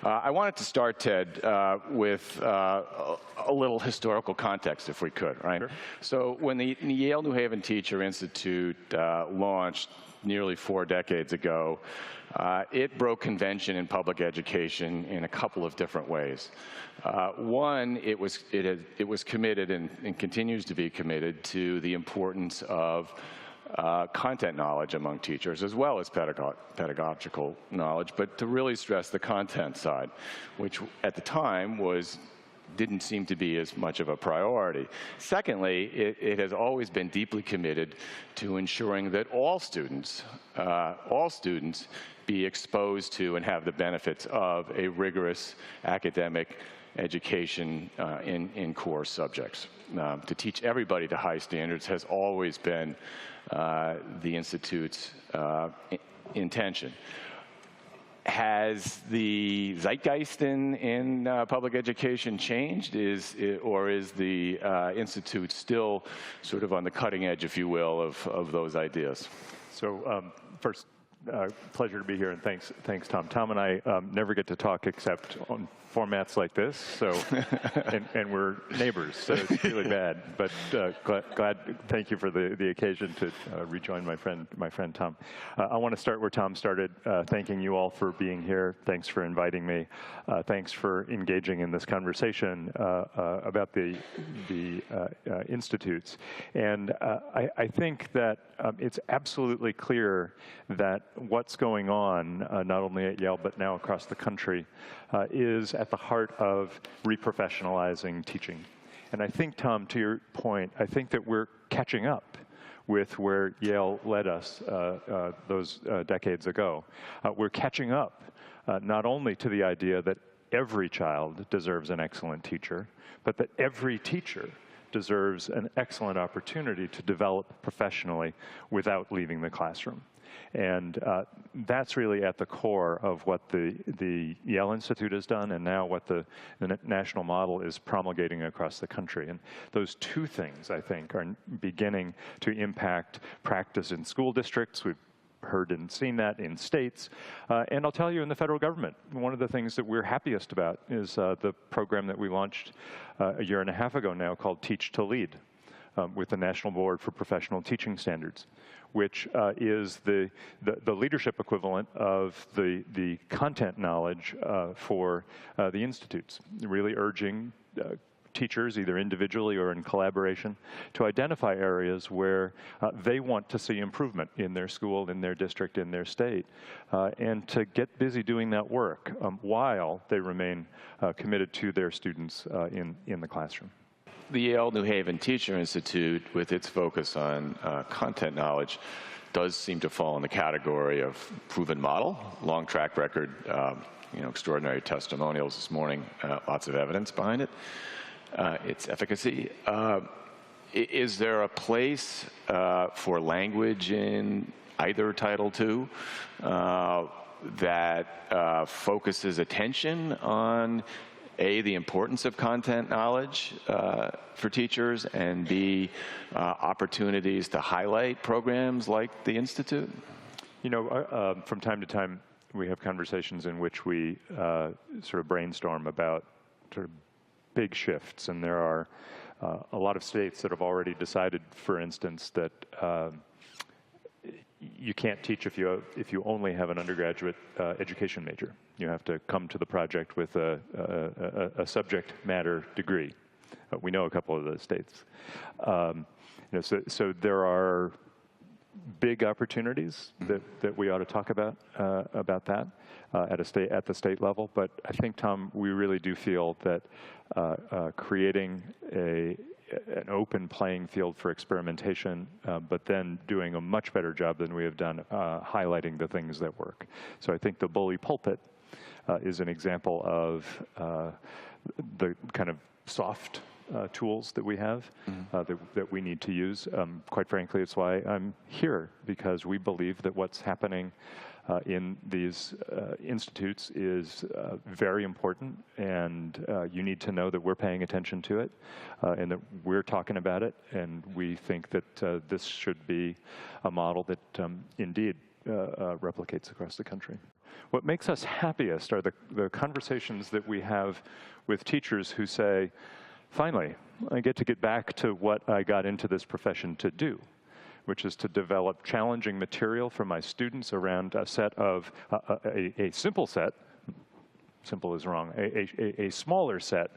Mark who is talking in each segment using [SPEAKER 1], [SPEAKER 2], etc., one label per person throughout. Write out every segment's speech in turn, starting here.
[SPEAKER 1] I wanted to start, Ted, with a little historical context, if we could, right? Sure. So when the Yale New Haven Teacher Institute launched nearly 4 decades ago, it broke convention in public education in a couple of different ways. One, it was committed and continues to be committed to the importance of content knowledge among teachers, as well as pedagogical knowledge, but to really stress the content side, which at the time didn't seem to be as much of a priority. Secondly, it has always been deeply committed to ensuring that all students be exposed to and have the benefits of a rigorous academic education in core subjects. To teach everybody to high standards has always been the Institute's intention. Has the zeitgeist in public education changed, or is the Institute still sort of on the cutting edge, if you will, of those ideas?
[SPEAKER 2] So first, pleasure to be here, and thanks, Tom. Tom and I never get to talk except on formats like this, so and we're neighbors, so it's really bad. But thank you for the occasion to rejoin my friend Tom. I want to start where Tom started, thanking you all for being here. Thanks for inviting me. Thanks for engaging in this conversation about the institutes. And I think that it's absolutely clear that what's going on, not only at Yale, but now across the country, is at the heart of re-professionalizing teaching. And I think, Tom, to your point, I think that we're catching up with where Yale led us those decades ago. We're catching up not only to the idea that every child deserves an excellent teacher, but that every teacher deserves an excellent opportunity to develop professionally without leaving the classroom. And that's really at the core of what the Yale Institute has done, and now what the national model is promulgating across the country. And those two things, I think, are beginning to impact practice in school districts. We've heard and seen that in states. And I'll tell you, in the federal government, one of the things that we're happiest about is the program that we launched a year and a half ago now called Teach to Lead, with the National Board for Professional Teaching Standards, which is the leadership equivalent of the content knowledge for the institutes, really urging teachers, either individually or in collaboration, to identify areas where they want to see improvement in their school, in their district, in their state, and to get busy doing that work while they remain committed to their students in the classroom.
[SPEAKER 1] The Yale New Haven Teacher Institute, with its focus on content knowledge, does seem to fall in the category of proven model, long track record, extraordinary testimonials this morning, lots of evidence behind it, its efficacy. Is there a place for language in either Title II that focuses attention on A, the importance of content knowledge for teachers, and B, opportunities to highlight programs like the Institute?
[SPEAKER 2] You know, from time to time, we have conversations in which we sort of brainstorm about sort of big shifts, and there are a lot of states that have already decided, for instance, that you can't teach if you only have an undergraduate education major. You have to come to the project with a subject matter degree. We know a couple of those states. So there are big opportunities that we ought to talk about that at the state level. But I think, Tom, we really do feel that creating an open playing field for experimentation, but then doing a much better job than we have done highlighting the things that work. So I think the bully pulpit is an example of the kind of soft tools that we have that we need to use. Quite frankly, it's why I'm here, because we believe that what's happening in these institutes is very important, and you need to know that we're paying attention to it and that we're talking about it, and we think that this should be a model that indeed replicates across the country. What makes us happiest are the conversations that we have with teachers who say, finally, I get to get back to what I got into this profession to do, which is to develop challenging material for my students around a set of, a simple set, simple is wrong, a smaller set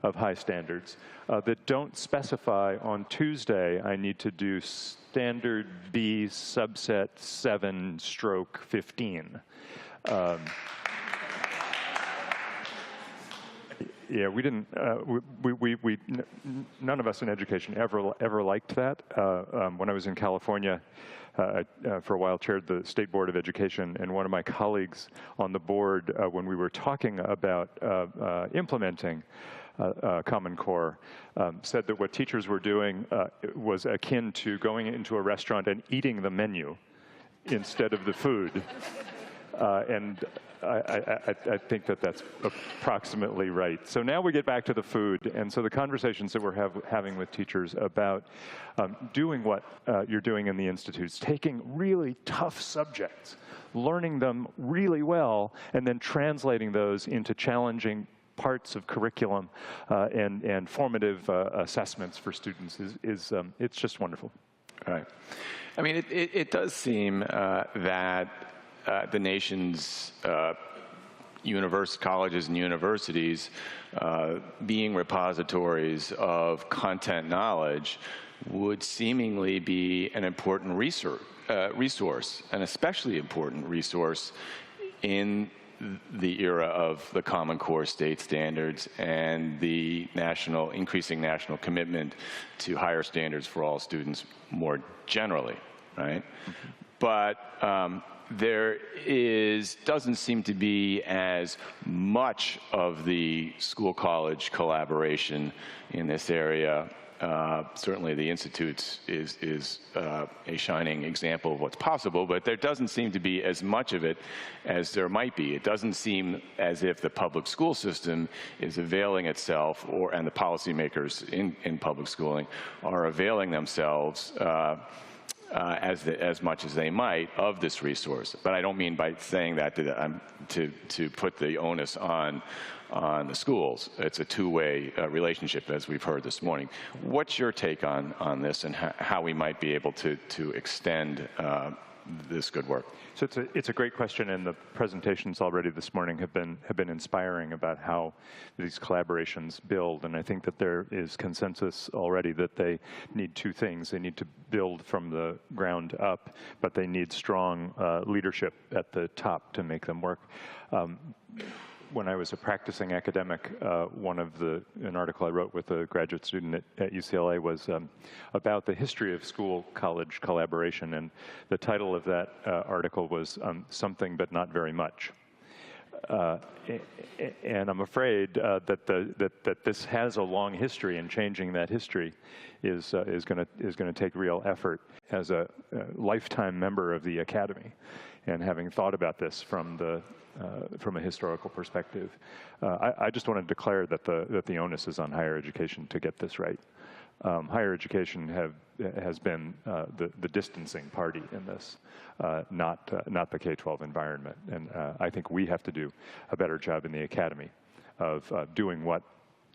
[SPEAKER 2] of high standards that don't specify on Tuesday I need to do standard B subset 7/15. Yeah, we didn't. None of us in education ever liked that. When I was in California, I, for a while, chaired the State Board of Education, and one of my colleagues on the board, when we were talking about implementing Common Core, said that what teachers were doing was akin to going into a restaurant and eating the menu instead of the food. And I think that that's approximately right. So now we get back to the food, and so the conversations that we're having with teachers about doing what you're doing in the institutes, taking really tough subjects, learning them really well, and then translating those into challenging parts of curriculum and formative assessments for students is it's just wonderful.
[SPEAKER 1] Right. I mean, it does seem that the nation's colleges and universities being repositories of content knowledge would seemingly be an important resource, an especially important resource in the era of the Common Core state standards and the increasing national commitment to higher standards for all students more generally, right? But there doesn't seem to be as much of the school-college collaboration in this area. Certainly the Institutes is a shining example of what's possible, but there doesn't seem to be as much of it as there might be. It doesn't seem as if the public school system is availing itself, and the policymakers in public schooling are availing themselves as much as they might of this resource. But I don't mean by saying that to put the onus on the schools. It's a two-way relationship, as we've heard this morning. What's your take on this, and how we might be able to extend this good work?
[SPEAKER 2] So it's a great question, and the presentations already this morning have been inspiring about how these collaborations build. And I think that there is consensus already that they need two things. They need to build from the ground up, but they need strong leadership at the top to make them work. When I was a practicing academic, an article I wrote with a graduate student at UCLA was about the history of school-college collaboration, and the title of that article was Something But Not Very Much. And I'm afraid that this has a long history, and changing that history is going to take real effort. As a lifetime member of the Academy, and having thought about this from a historical perspective, I just want to declare that the onus is on higher education to get this right. Higher education has been the distancing party in this, not the K-12 environment. And I think we have to do a better job in the Academy of doing what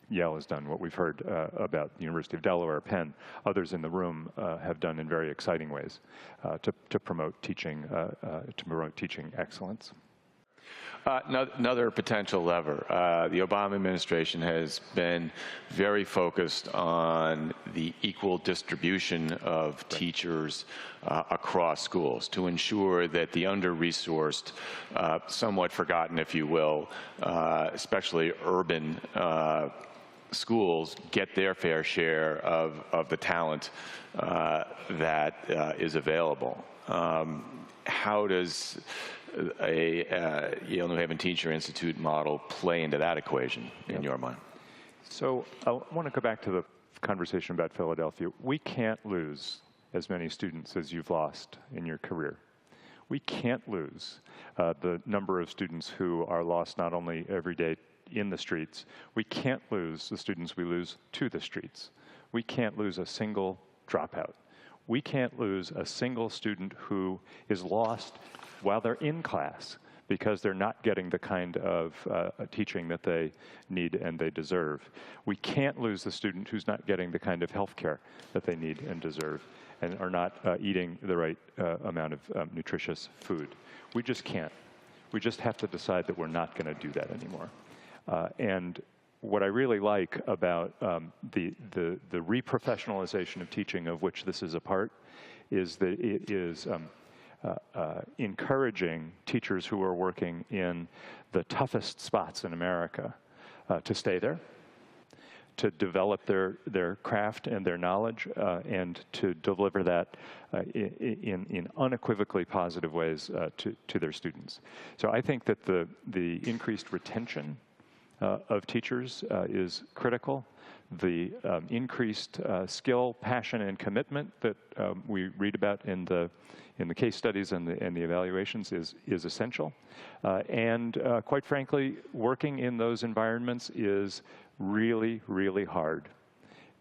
[SPEAKER 2] Yale has done, what we've heard about the University of Delaware, Penn, others in the room have done in very exciting ways to promote teaching excellence.
[SPEAKER 1] Another potential lever. The Obama administration has been very focused on the equal distribution of teachers across schools to ensure that the under-resourced, somewhat forgotten, if you will, especially urban schools, get their fair share of the talent that is available. How does a Yale New Haven Teacher Institute model play into that equation in your mind?
[SPEAKER 2] So I want to go back to the conversation about Philadelphia. We can't lose as many students as you've lost in your career. We can't lose the number of students who are lost not only every day in the streets, we can't lose the students we lose to the streets. We can't lose a single dropout. We can't lose a single student who is lost while they're in class because they're not getting the kind of teaching that they need and they deserve. We can't lose the student who's not getting the kind of health care that they need and deserve and are not eating the right amount of nutritious food. We just can't. We just have to decide that we're not going to do that anymore. And what I really like about the re-professionalization of teaching, of which this is a part, is that it is encouraging teachers who are working in the toughest spots in America to stay there, to develop their craft and their knowledge, and to deliver that in unequivocally positive ways to their students. So I think that the increased retention of teachers is critical. The increased skill, passion, and commitment that we read about in the case studies and the evaluations is essential. And quite frankly, working in those environments is really, really hard.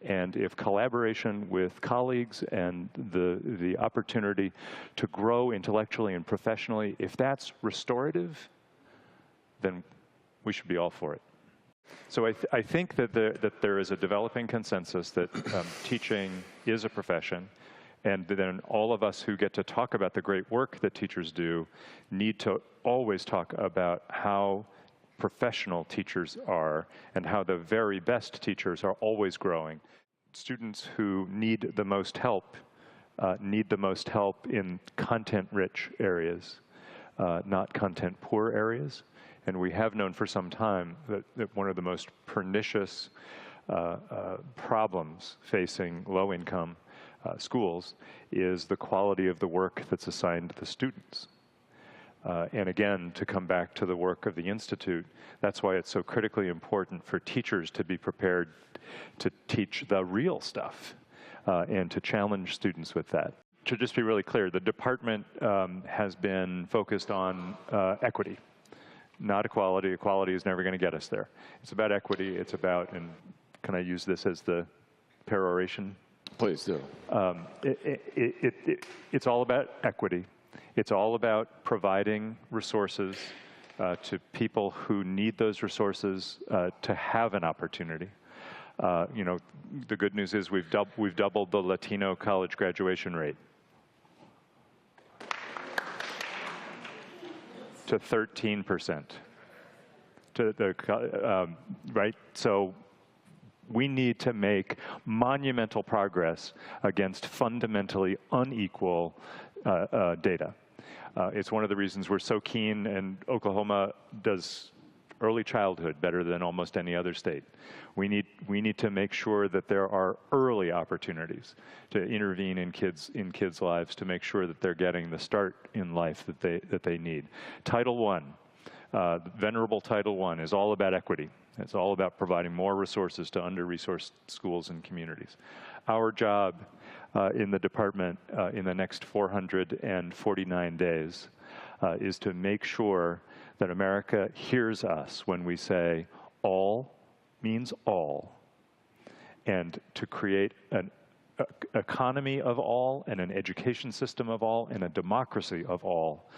[SPEAKER 2] And if collaboration with colleagues and the opportunity to grow intellectually and professionally, if that's restorative, then we should be all for it. So I think that there is a developing consensus that teaching is a profession, and then all of us who get to talk about the great work that teachers do need to always talk about how professional teachers are and how the very best teachers are always growing. Students who need the most help in content-rich areas, not content-poor areas. And we have known for some time that one of the most pernicious problems facing low-income schools is the quality of the work that's assigned to the students. And again, to come back to the work of the Institute, that's why it's so critically important for teachers to be prepared to teach the real stuff and to challenge students with that. To just be really clear, the department has been focused on equity. Not equality. Equality is never going to get us there. It's about equity. It's about, and can I use this as the peroration?
[SPEAKER 1] Please do.
[SPEAKER 2] It's all about equity. It's all about providing resources to people who need those resources to have an opportunity. You know, the good news is we've doubled the Latino college graduation rate to 13%. Right? So we need to make monumental progress against fundamentally unequal data. It's one of the reasons we're so keen, and Oklahoma does early childhood better than almost any other state. We need to make sure that there are early opportunities to intervene in kids' lives to make sure that they're getting the start in life that they need. Title I, venerable Title I, is all about equity. It's all about providing more resources to under-resourced schools and communities. Our job in the department in the next 449 days is to make sure that America hears us when we say all means all, and to create an economy of all and an education system of all and a democracy of all.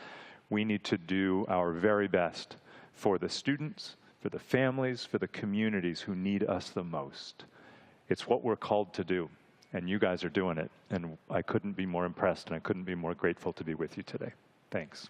[SPEAKER 2] We need to do our very best for the students, for the families, for the communities who need us the most. It's what we're called to do, and you guys are doing it, and I couldn't be more impressed and I couldn't be more grateful to be with you today. Thanks.